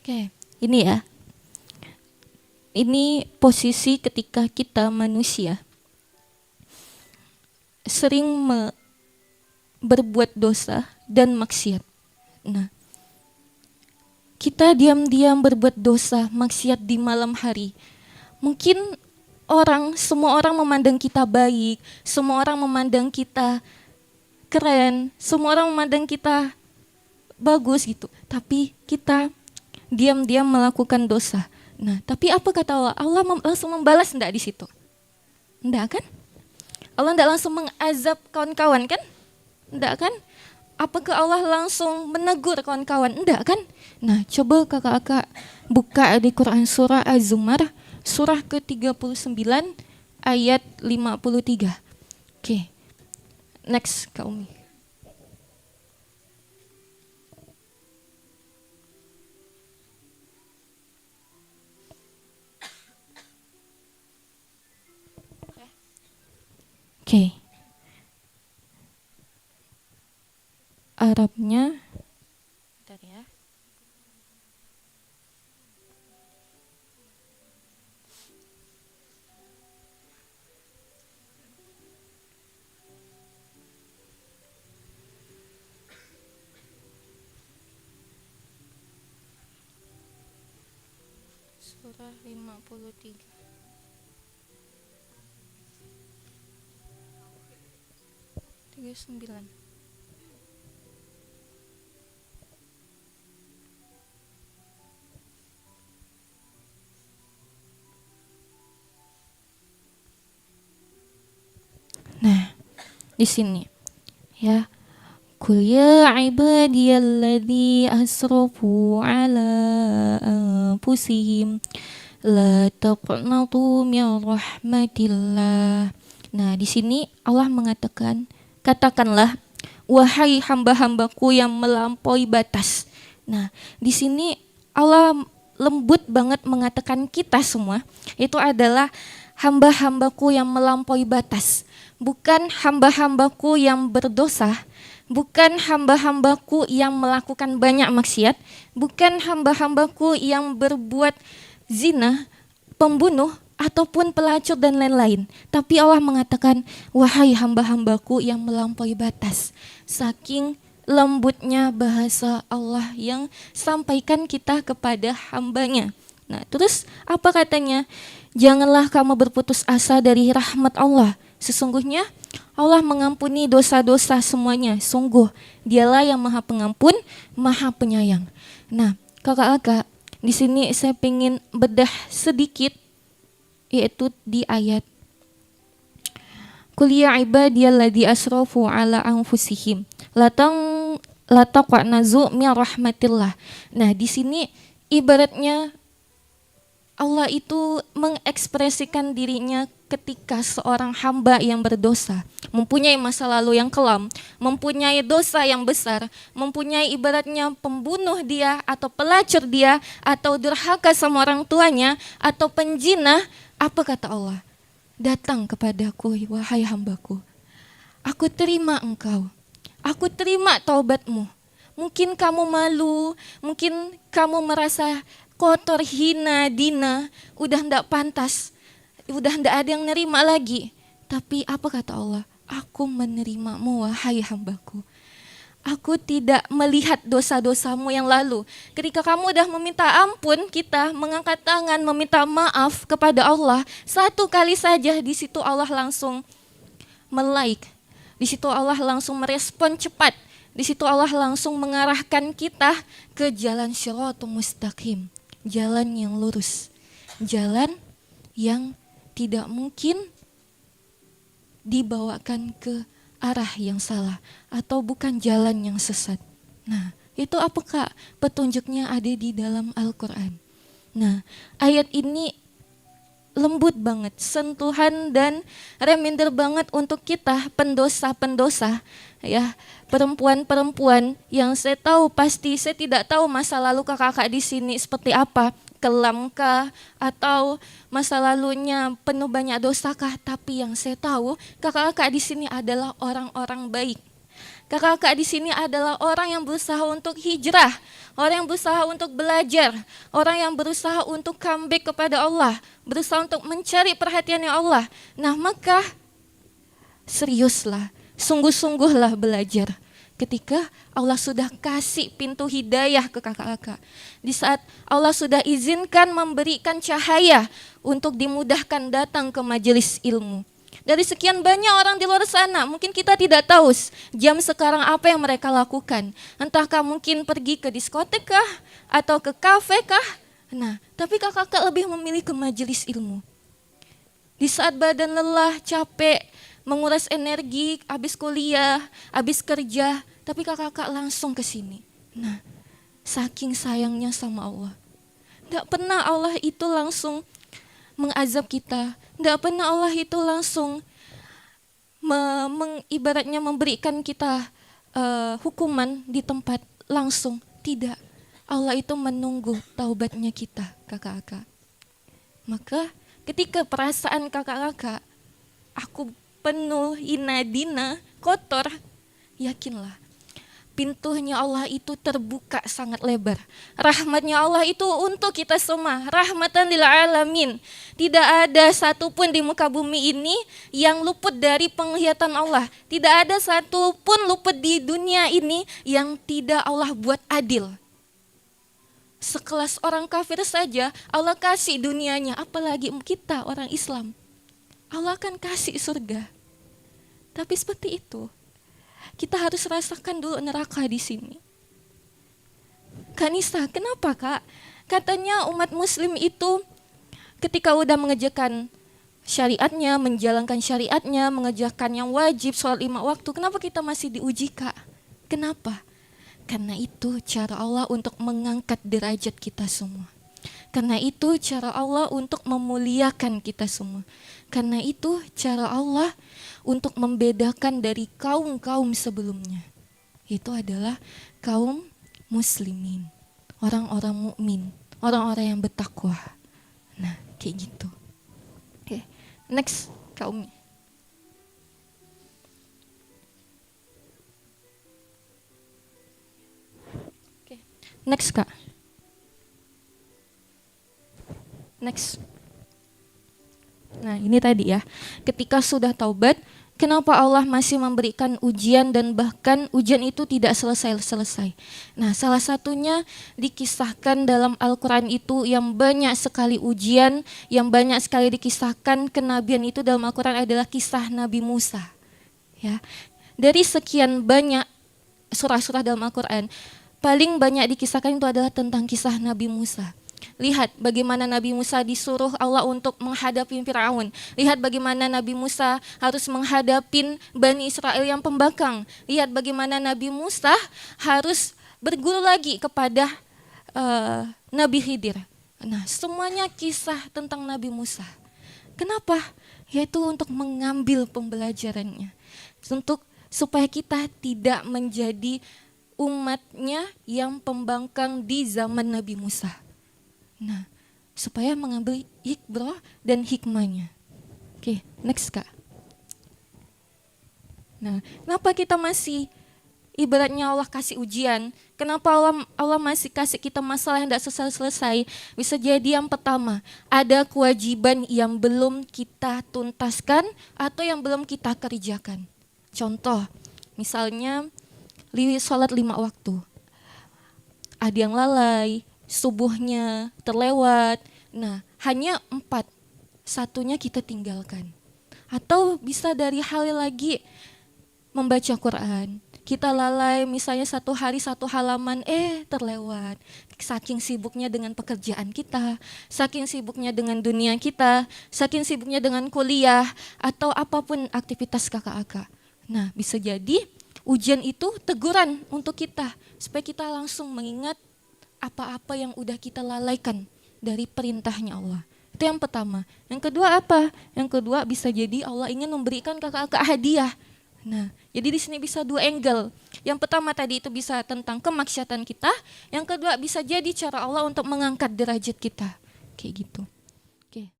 Oke, ini ya. Ini posisi ketika kita manusia sering berbuat dosa dan maksiat. Nah, kita diam-diam berbuat dosa, maksiat di malam hari. Mungkin semua orang memandang kita baik, semua orang memandang kita keren, semua orang memandang kita bagus gitu. Tapi kita diam-diam melakukan dosa. Nah, tapi apa kata Allah? Allah langsung membalas enggak di situ? Enggak kan? Allah enggak langsung mengazab kawan-kawan kan? Enggak kan? Apakah Allah langsung menegur kawan-kawan? Enggak kan? Nah, coba kakak-kakak buka di Quran surah Az-Zumar, surah ke-39 ayat 53. Oke. Next, Kak Umi. Oke. Arabnya bentar ya. Surah 53. Tiga sembilan. Nah, di sini ya. Qul ya ibadiyalladzi asrafu ala anfusihim la taqnatu min rahmatillah. Nah, di sini Allah mengatakan, katakanlah wahai hamba-hambaku yang melampaui batas. Nah, di sini Allah lembut banget mengatakan kita semua itu adalah hamba-hambaku yang melampaui batas, bukan hamba-hambaku yang berdosa, bukan hamba-hambaku yang melakukan banyak maksiat, bukan hamba-hambaku yang berbuat zina, pembunuh, ataupun pelacur dan lain-lain. Tapi Allah mengatakan, wahai hamba-hambaku yang melampaui batas. Saking lembutnya bahasa Allah yang sampaikan kita kepada hambanya. Nah, terus apa katanya? Janganlah kamu berputus asa dari rahmat Allah. Sesungguhnya Allah mengampuni dosa-dosa semuanya. Sungguh, Dialah yang Maha Pengampun, Maha Penyayang. Nah, kakak-kakak, di sini saya pengen bedah sedikit, yaitu di ayat Qul ya ibadiyalladzi asrafu ala anfusihim la taqnatu min rahmatillah. Nah, di sini ibaratnya Allah itu mengekspresikan dirinya ketika seorang hamba yang berdosa, mempunyai masa lalu yang kelam, mempunyai dosa yang besar, mempunyai ibaratnya pembunuh dia, atau pelacur dia, atau durhaka sama orang tuanya, atau penjinah. Apa kata Allah? Datang kepadaku, wahai hambaku. Aku terima engkau. Aku terima taubatmu. Mungkin kamu malu, mungkin kamu merasa kotor, hina, dina, udah ndak pantas, udah ndak ada yang nerima lagi. Tapi apa kata Allah? Aku menerimamu, wahai hambaku. Aku tidak melihat dosa-dosamu yang lalu. Ketika kamu udah meminta ampun, kita mengangkat tangan meminta maaf kepada Allah, satu kali saja di situ Allah langsung melike. Di situ Allah langsung merespon cepat. Di situ Allah langsung mengarahkan kita ke jalan Shirathul Mustaqim, jalan yang lurus, jalan yang tidak mungkin dibawakan ke arah yang salah atau bukan jalan yang sesat. Nah, itu apakah petunjuknya ada di dalam Al-Quran. Nah, ayat ini lembut banget, sentuhan dan reminder banget untuk kita pendosa-pendosa, ya, perempuan-perempuan yang saya tahu pasti saya tidak tahu masa lalu kakak-kakak di sini seperti apa, kelamkah atau masa lalunya penuh banyak dosakah, tapi yang saya tahu kakak-kakak di sini adalah orang-orang baik. Kakak-kakak di sini adalah orang yang berusaha untuk hijrah, orang yang berusaha untuk belajar, orang yang berusaha untuk comeback kepada Allah, berusaha untuk mencari perhatiannya Allah. Nah, maka seriuslah, sungguh-sungguhlah belajar. Ketika Allah sudah kasih pintu hidayah ke kakak-kakak, di saat Allah sudah izinkan memberikan cahaya untuk dimudahkan datang ke majelis ilmu. Dari sekian banyak orang di luar sana, mungkin kita tidak tahu jam sekarang apa yang mereka lakukan. Entahkah mungkin pergi ke diskotek kah, atau ke kafe kah. Nah, tapi kakak-kakak lebih memilih ke majelis ilmu. Di saat badan lelah, capek, menguras energi, habis kuliah, habis kerja, tapi kakak-kakak langsung ke sini. Nah, saking sayangnya sama Allah. Tidak pernah Allah itu langsung mengazab kita. Tidak pernah Allah itu langsung ibaratnya memberikan kita hukuman di tempat langsung. Tidak. Allah itu menunggu taubatnya kita, kakak-kakak. Maka ketika perasaan kakak-kakak, aku penuh inadina, kotor, yakinlah pintunya Allah itu terbuka sangat lebar. Rahmatnya Allah itu untuk kita semua, rahmatan lil alamin. Tidak ada satupun di muka bumi ini yang luput dari penglihatan Allah. Tidak ada satupun luput di dunia ini yang tidak Allah buat adil. Sekelas orang kafir saja Allah kasih dunianya, apalagi kita orang Islam. Allah akan kasih surga. Tapi seperti itu, kita harus rasakan dulu neraka di sini. Kak Nisa, kenapa Kak? Katanya umat muslim itu ketika udah mengerjakan syariatnya, menjalankan syariatnya, mengerjakan yang wajib, sholat 5 waktu, kenapa kita masih diuji Kak? Kenapa? Karena itu cara Allah untuk mengangkat derajat kita semua. Karena itu cara Allah untuk memuliakan kita semua. Karena itu cara Allah untuk membedakan dari kaum-kaum sebelumnya. Itu adalah kaum muslimin, orang-orang mukmin, orang-orang yang bertakwa. Nah, kayak gitu. Oke, next kaumnya. Oke, next Kak. Next. Nah, ini tadi ya. Ketika sudah taubat, kenapa Allah masih memberikan ujian dan bahkan ujian itu tidak selesai-selesai. Nah, salah satunya dikisahkan dalam Al-Quran itu yang banyak sekali ujian, yang banyak sekali dikisahkan kenabian itu dalam Al-Quran adalah kisah Nabi Musa. Ya, dari sekian banyak surah-surah dalam Al-Quran, paling banyak dikisahkan itu adalah tentang kisah Nabi Musa. Lihat bagaimana Nabi Musa disuruh Allah untuk menghadapi Firaun. Lihat bagaimana Nabi Musa harus menghadapi Bani Israel yang pembangkang. Lihat bagaimana Nabi Musa harus berguru lagi kepada Nabi Khidir. Nah, semuanya kisah tentang Nabi Musa. Kenapa? Yaitu untuk mengambil pembelajarannya. Supaya kita tidak menjadi umatnya yang pembangkang di zaman Nabi Musa. Nah, supaya mengambil ibrah dan hikmahnya. Oke, next Kak. Nah, kenapa kita masih ibaratnya Allah kasih ujian? Kenapa Allah masih kasih kita masalah yang tidak selesai-selesai? Bisa jadi yang pertama, ada kewajiban yang belum kita tuntaskan atau yang belum kita kerjakan. Contoh, misalnya sholat 5 waktu. Ada yang lalai, subuhnya terlewat. Nah, hanya 4, satunya kita tinggalkan. Atau bisa dari hal lagi, membaca Quran. Kita lalai misalnya 1 hari 1 halaman, terlewat. Saking sibuknya dengan pekerjaan kita, saking sibuknya dengan dunia kita, saking sibuknya dengan kuliah, atau apapun aktivitas kakak-kakak. Nah, bisa jadi ujian itu teguran untuk kita, supaya kita langsung mengingat apa-apa yang udah kita lalaikan dari perintahnya Allah. Itu yang pertama. Yang kedua apa? Yang kedua bisa jadi Allah ingin memberikan kakak-kakak hadiah. Nah, jadi di sini bisa 2 angle. Yang pertama tadi itu bisa tentang kemaksiatan kita. Yang kedua bisa jadi cara Allah untuk mengangkat derajat kita. Kayak gitu. Oke.